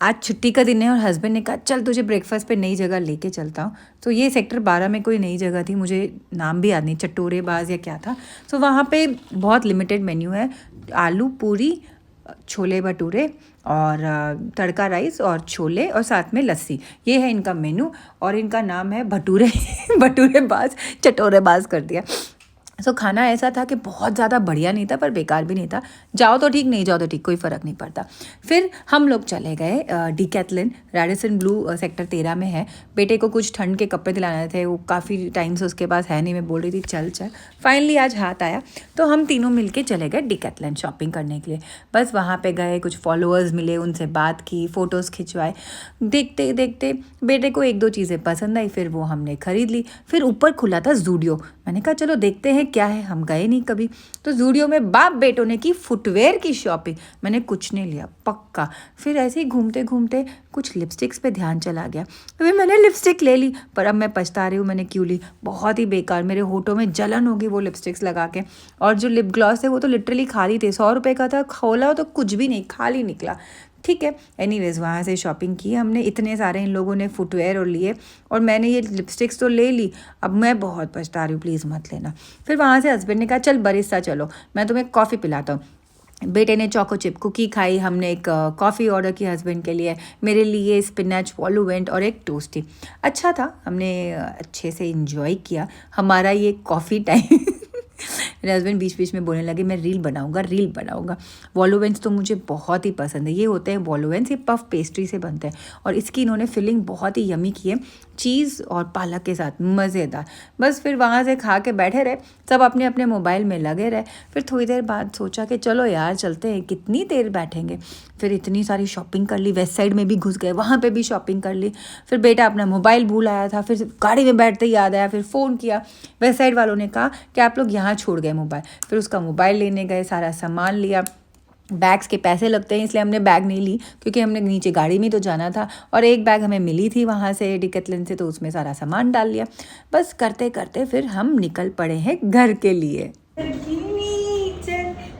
आज छुट्टी का दिन है और हस्बैंड ने कहा चल तुझे ब्रेकफास्ट पे नई जगह लेके चलता हूँ। तो ये सेक्टर 12 में कोई नई जगह थी, मुझे नाम भी याद नहीं, चटोरेबाज या क्या था। तो वहाँ पे बहुत लिमिटेड मेन्यू है, आलू पूरी, छोले भटूरे और तड़का राइस और छोले और साथ में लस्सी, ये है इनका मेन्यू। और इनका नाम है भटूरे भटूरेबाज, चटोरेबाज कर दिया। सो खाना ऐसा था कि बहुत ज़्यादा बढ़िया नहीं था पर बेकार भी नहीं था। जाओ तो ठीक, नहीं जाओ तो ठीक, कोई फ़र्क नहीं पड़ता। फिर हम लोग चले गए डीकैथलन, रेडिसन ब्लू सेक्टर 13 में है। बेटे को कुछ ठंड के कपड़े दिलाने थे, वो काफ़ी टाइम से उसके पास है नहीं, मैं बोल रही थी चल चल, फाइनली आज हाथ आया। तो हम तीनों मिलके चले गए डीकैथलन शॉपिंग करने के लिए। बस वहाँ पे गए, कुछ फॉलोअर्स मिले, उनसे बात की, फ़ोटोज़ खिंचवाए। देखते देखते बेटे को 1-2 चीज़ें पसंद आई, फिर वो हमने ख़रीद ली। फिर ऊपर खुला था ज़ूडियो, मैंने कहा चलो देखते हैं क्या है, हम गए नहीं कभी। तो ज़ूडियो में बाप बेटों ने की फुटवेयर की शॉपिंग, मैंने कुछ नहीं लिया पक्का। फिर ऐसे ही घूमते घूमते कुछ लिपस्टिक्स पे ध्यान चला गया, फिर मैंने लिपस्टिक ले ली, पर अब मैं पछता रही हूँ मैंने क्यों ली, बहुत ही बेकार, मेरे होठों में जलन होगी वो लिपस्टिक्स लगा के। और जो लिप ग्लॉस है वो तो लिटरली खाली थे, 100 रुपये का था, खोला तो कुछ भी नहीं, खाली निकला। ठीक है, एनीवेज वहाँ से शॉपिंग की हमने, इतने सारे इन लोगों ने फुटवेयर और लिए, और मैंने ये लिपस्टिक्स तो ले ली, अब मैं बहुत पछता रही हूँ, प्लीज़ मत लेना। फिर वहाँ से हस्बैंड ने कहा चल बरिस्ता चलो, मैं तुम्हें कॉफ़ी पिलाता हूँ। बेटे ने चोको चिप कुकी खाई, हमने एक कॉफ़ी ऑर्डर की हस्बैंड के लिए, मेरे लिए स्पिनच वॉलुवेंट और एक टोस्टी। अच्छा था, हमने अच्छे से इंजॉय किया हमारा ये कॉफ़ी टाइम। मेरे हस्बैंड बीच बीच में बोलने लगे मैं रील बनाऊंगा। वॉलुवेंट्स तो मुझे बहुत ही पसंद है, ये होते हैं वॉलुवेंट्स, ये पफ पेस्ट्री से बनते हैं और इसकी इन्होंने फिलिंग बहुत ही यमी की है, चीज़ और पालक के साथ, मज़ेदार। बस फिर वहाँ से खा के बैठे रहे, सब अपने अपने मोबाइल में लगे रहे। फिर थोड़ी देर बाद सोचा कि चलो यार चलते हैं, कितनी देर बैठेंगे। फिर इतनी सारी शॉपिंग कर ली, वेस्ट साइड में भी घुस गए, वहाँ पे भी शॉपिंग कर ली। फिर बेटा अपना मोबाइल भूल आया था, फिर गाड़ी में बैठते ही याद आया, फिर फ़ोन किया। वेस्ट साइड वालों ने कहा कि आप लोग यहाँ छोड़ गए मोबाइल, फिर उसका मोबाइल लेने गए, सारा सामान लिया। बैग्स के पैसे लगते हैं इसलिए हमने बैग नहीं ली, क्योंकि हमने नीचे गाड़ी में तो जाना था, और एक बैग हमें मिली थी वहाँ से डीकैथलन से, तो उसमें सारा सामान डाल लिया। बस करते करते फिर हम निकल पड़े हैं घर के लिए।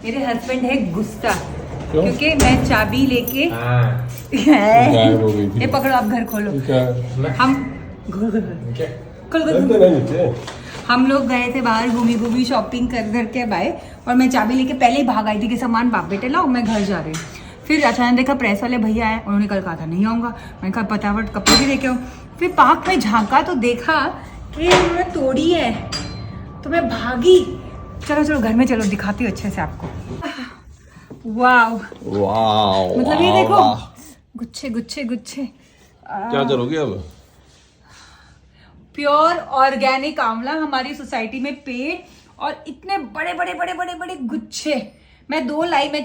मेरे हस्बैंड है गुस्सा क्योंकि मैं चाबी लेके ये पकड़ो, आप घर खोलो। हम लोग गए थे बाहर, घूमी शॉपिंग कर के आए, और मैं चाबी लेके पहले ही भाग आई थी कि सामान बाप बेटे लाओ, मैं घर जा रही हूँ। फिर अचानक देखा प्रेस वाले भैया आए, उन्होंने कल कहा था नहीं आऊँगा, मैंने कहा फटाफट कपड़े भी लेके आऊँ। फिर पार्क में झांका तो देखा कि उन्होंने तोड़ी है, तो मैं भागी। चलो घर में चलो, दिखाती हूँ अच्छे से आपको। वाव मतलब ये देखो, गुच्छे क्या करोगे अब? प्योर ऑर्गेनिक आंवला हमारी सोसाइटी में पेड़, और इतने बड़े गुच्छे। मैं 2 लाई में